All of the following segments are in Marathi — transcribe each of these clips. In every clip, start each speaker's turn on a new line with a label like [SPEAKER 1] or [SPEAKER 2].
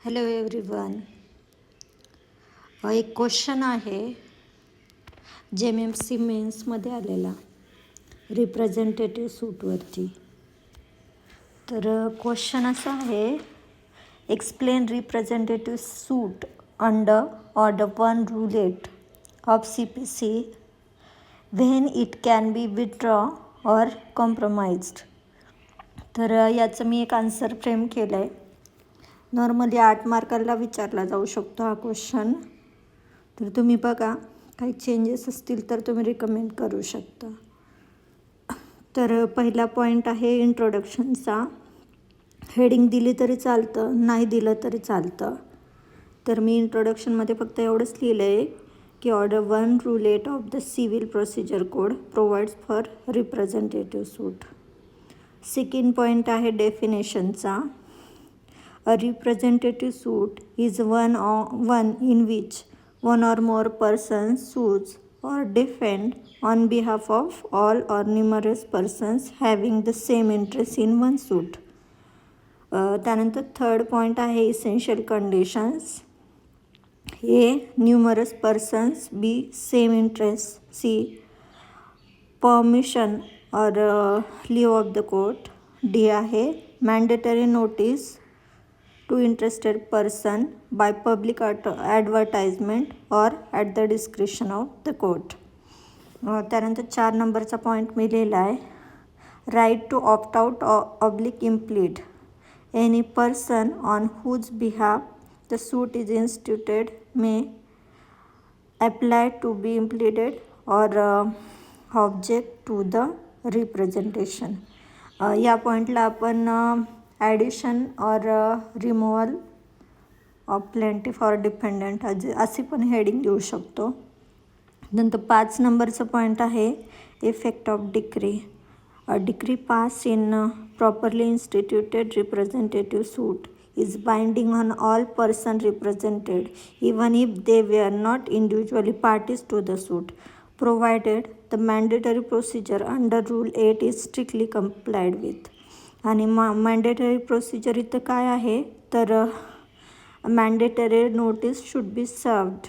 [SPEAKER 1] Hello everyone. एक क्वेश्चन आहे JMMC मेन्समध्ये आलेला रिप्रेझेंटेटिव्ह सूटवरती. तर क्वेश्चन असा आहे, explain representative suit under order 1 rule 8 of CPC when it can be withdraw or compromised. तर याचं मी एक आन्सर फ्रेम केलं आहे. नॉर्मली 8 मार्काला विचारला जाऊ शकतो हा क्वेश्चन. तर तुम्ही बघा, काही चेंजेस असतील तर तुम्ही रिकमेंड करू शकता. तर पहिला पॉईंट आहे इंट्रोडक्शनचा. हेडिंग दिली तरी चालतं, नाही दिलं तरी चालतं. तर मी इंट्रोडक्शनमध्ये फक्त एवढंच लिहिलं आहे की order 1 rule 8 of the civil procedure code provides for representative suit. Second point आहे डेफिनेशनचा. A representative suit is one in which one or more persons sues or defend on behalf of all or numerous persons having the same interest in one suit. त्यानंतर थर्ड पॉईंट आहे essential conditions. A. Numerous persons. B. Same interest. C. Permission or leave of the court. D आहे mandatory notice to interested person by public advertisement or at the discretion of the court. त्यानंतर 4 नंबरचा पॉईंट मी लिहिला आहे, right to opt out oblique impleaded. Any person on whose behalf the suit is instituted may apply to be impleaded or object to the representation. या पॉईंटला आपण addition or removal of plaintiff or dependent अशी पण हेडिंग देऊ शकतो. नंतर 5 नंबरचं पॉईंट आहे effect of decree. Decree pass in properly instituted representative suit is binding on all person represented even if they were not individually parties to the suit provided the mandatory procedure under rule 8 is strictly complied with. आणि मॅन्डेटरी प्रोसिजर इथं काय आहे तर mandatory notice should be served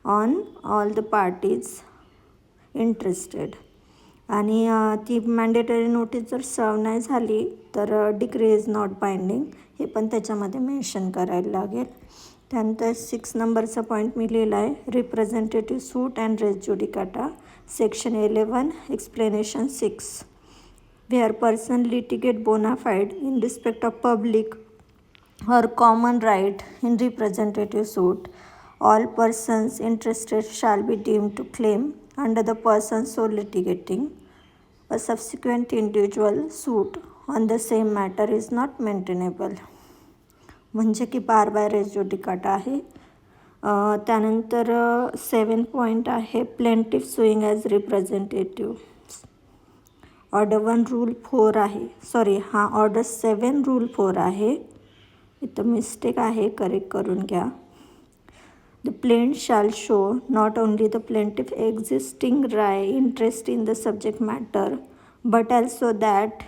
[SPEAKER 1] on all the parties interested. आणि ती मॅन्डेटरी नोटीस जर सर्व नाही झाली तर डिक्री इज नॉट बाइंडिंग, हे पण त्याच्यामध्ये मेन्शन करायला लागेल. त्यानंतर 6 नंबरचा पॉईंट मी लिहिला आहे, representative suit and res judicata. Section 11 explanation 6. Where person litigate bona fide in respect of public or common right in representative suit, all persons interested shall be deemed to claim under the person so litigating. A subsequent individual suit on the same matter is not maintainable. म्हणजे की बार बाय रेस जुडिकाटा आहे. त्यानंतर 7 पॉईंट आहे plaintiff sewing as representative. Order 1 rule 4 आहे, सॉरी हा ऑर्डर 7 रूल 4 आहे, इथं मिस्टेक आहे, करेक्ट करून घ्या. The plaint shall show not only the plaintiff existing interest in the subject matter but also that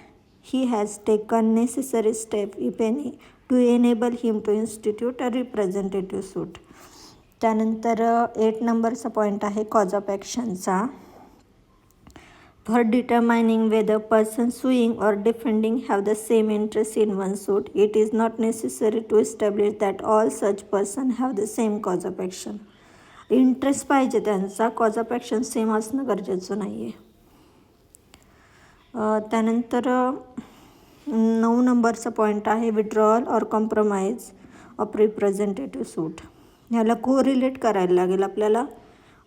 [SPEAKER 1] he has taken necessary step if any to enable him to institute a representative suit. त्यानंतर 8 नंबरचा पॉईंट आहे कॉज ऑफ ॲक्शनचा. For determining whether person suing or defending have the same interest in one suit, it is not necessary to establish that all such person have the same cause of action. Interest पाहिजे त्यांचा, कॉज ऑफ ॲक्शन सेम असणं गरजेचं नाही आहे. त्यानंतर 9 नंबरचा पॉईंट आहे withdrawal or compromise of representative suit. ह्याला कोरिलेट करायला लागेल आपल्याला.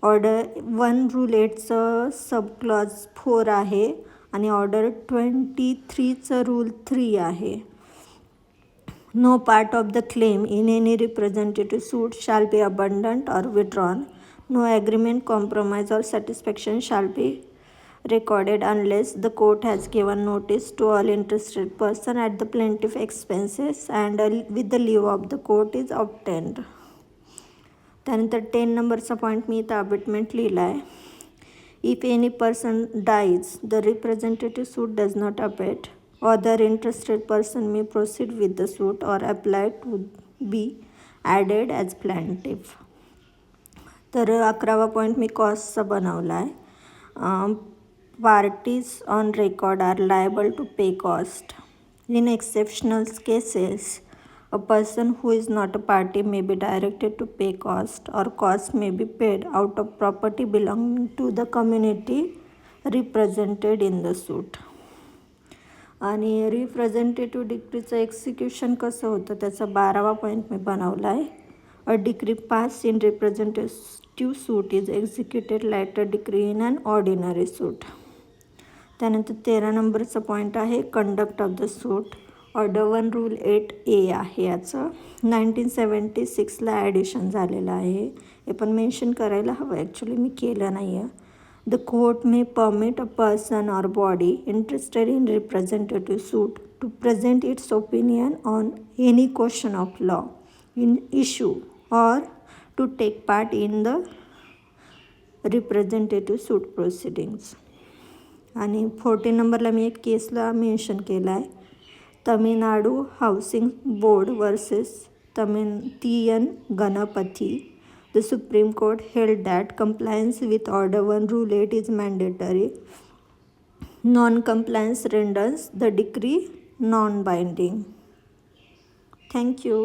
[SPEAKER 1] ऑर्डर 1 रूल 8चं सब क्लॉज 4 आहे आणि ऑर्डर 23चं रूल 3 आहे. No part of the claim in any representative suit shall be abandoned or withdrawn. No agreement, compromise or satisfaction shall be recorded unless the court has given notice to all interested person at the plaintiff expenses and with the leave of the court is obtained. त्यानंतर 10 नंबरचा पॉईंट मी इथं अबेटमेंट लिहिला आहे. If any person dies the representative suit does not abate, other interested person may proceed with the suit or apply to be added as plaintiff. तर 11वा पॉईंट मी कॉस्टचा बनवला आहे. Parties on record are liable to pay cost. In exceptional cases a person who is not a party may be directed to pay cost, or cost may be paid out of property belonging to the community represented in the suit. आणि रिप्रेझेंटेटिव्ह डिक्रीचं एक्झिक्युशन कसं होतं त्याचा 12वा पॉईंट मी बनवला आहे. A decree pass in representative suit is executed like a decree in an ordinary suit. त्यानंतर 13 नंबरचा पॉईंट आहे conduct of the suit. Order 1 rule 8A आहे याचं. 1976ला ॲडिशन झालेलं आहे. हे पण मेन्शन करायला हवं, ॲक्च्युली मी केलं नाही आहे. The court may permit a person or body interested in representative suit to present its opinion on any question of law in issue or to take part in the representative suit proceedings. आणि 14 नंबरला मी एक केसला मेन्शन केला आहे. Tamil Nadu housing board versus TN Ganapathy. The Supreme Court held that compliance with Order 1 Rule 8 is mandatory. Non-compliance renders the decree non-binding. Thank you.